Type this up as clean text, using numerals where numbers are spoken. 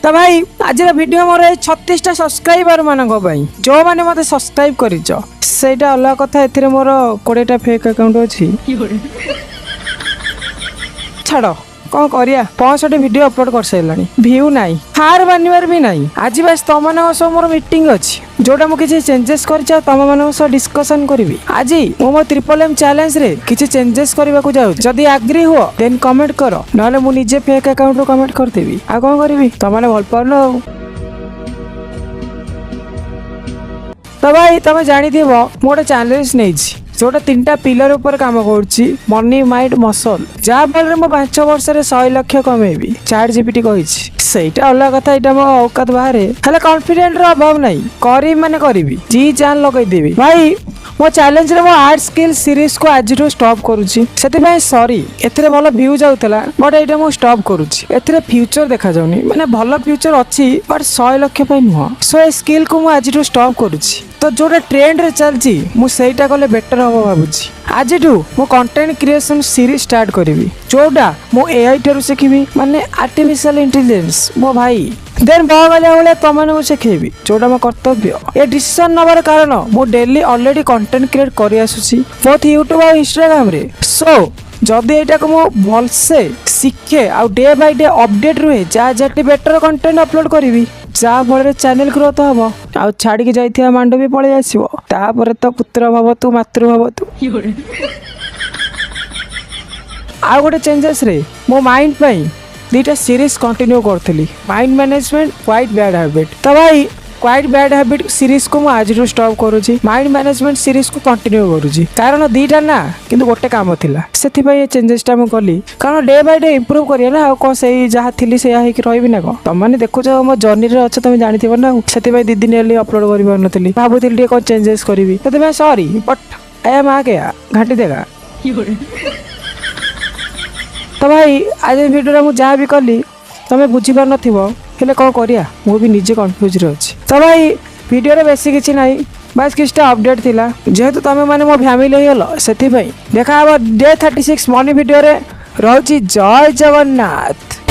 तो भाई आज वीडियो मोर 36टा सब्सक्राइबर मान जो मैंने मत सब्सक्राइब कर अलग कथा ए मोर 20टा फेक अकाउंट अच्छी छाड़ कौन करिया 65 वीडियो अपलोड कर सारा भ्यू नाई हार मानवर भी नाई आज बस तुम सब मोर मीटिंग अच्छी जोटा मुझे चेंजेस कर तुम मान डिस्कसन करी आज मो ट्रिपल एम चैलेंज रे किसी चेंजेस करने को जाऊँ जदि आग्री हुआ देन कमेंट कर ना मुझे फेक अकाउंट रू कमेंट करदेवी आ कौन करी तुमने भल पाउन तो भाई तुम जानी मोटे चैलेंज नहीं जोटा 3टा पिलर ऊपर काम करुच्ची मनी माइंड मसल जहाँ फल मो 5 वर्ष 100 लाख कमेबी चैट जीपीटी कही अलग कथा यहाँ मो औकात बाहर हेल्ले कॉन्फिडेंट अभाव नहीं करी माने करी जी जान लगेदेवी भाई मो चैलेंज रे मो आर्ट स्किल सीरीज को आज स्टॉप करुच्ची से सॉरी एथरे भल व्यू जाउतला बट एटा मो स्टॉप करुच्ची एथरे फ्यूचर देखा जाउनी माने भल फ्यूचर अच्छी बट 100 लाख पे नुह सो ए स्किल को मो आज स्टॉप करुच्ची तो जोटा ट्रेंड रे चलची मु सेटा कले बेटर हो भाबुची आज मो कंटेंट क्रिएशन सीरीज स्टार्ट करी जोटा मो एआई ठारू शिखी माने आर्टिफिशियल इंटेलिजेंस मो भाई देन भाई तुम शिखेबी जोटा मो कर्तव्य ये डिसीजन नबार कारण मु डेली ऑलरेडी कंटेंट क्रिएट कर आसुची बोथ यूट्यूब और इंस्टाग्राम रे सो जदि यहाँ को मो भलसे शिखे आ डे बाय डे अपडेट रुहे जहाँ जहाँ बेटर कंटेंट अपलोड करी जहाँ फल चैनल ग्रोथ हम आ छाड़ी जाइए मांड भी पलि आसपर तो पुत्र भवतु मातृ भवतु आ गोटे चेंजेस रे मो माइंड पाई 2टा सीरीज कंटिन्यू करी mind management quite bad habit तो भाई क्वाइट बैड हैबिट सीरीज को आज स्टॉप करुँची माइंड मैनेजमेंट सीरीज को कंटिन्यू करुँची कारण 2टा ना किंतु गोटे काम थिला से चेंजेसटा मुझे कली कारण डे बाय डे इम्प्रूव करिए ना कौन से जहाँ थी से रही ना कौन तुमने देखुच मो जर्नी रे अच्छे तुम जानी ना से 2 दिन हेल्ले अपलोड कर भावुली कौन चेंजेस करी तो सॉरी बट आया माँ के घाटी देखा तो भाई आज वीडियो मुझे जहाँ भी कली तुम्हें बुझीपार हेले कौन करिया मु भी निजे कन्फ्यूज रे अछि तो भाई वीडियो रे बेसी किछि नाही बस किछटा अपडेट थिला जेहेतु तुम माने मो फैमिली हेलो सेति भाई देखा अब डे 36 मॉर्निंग वीडियो रे रहउची जय जगन्नाथ।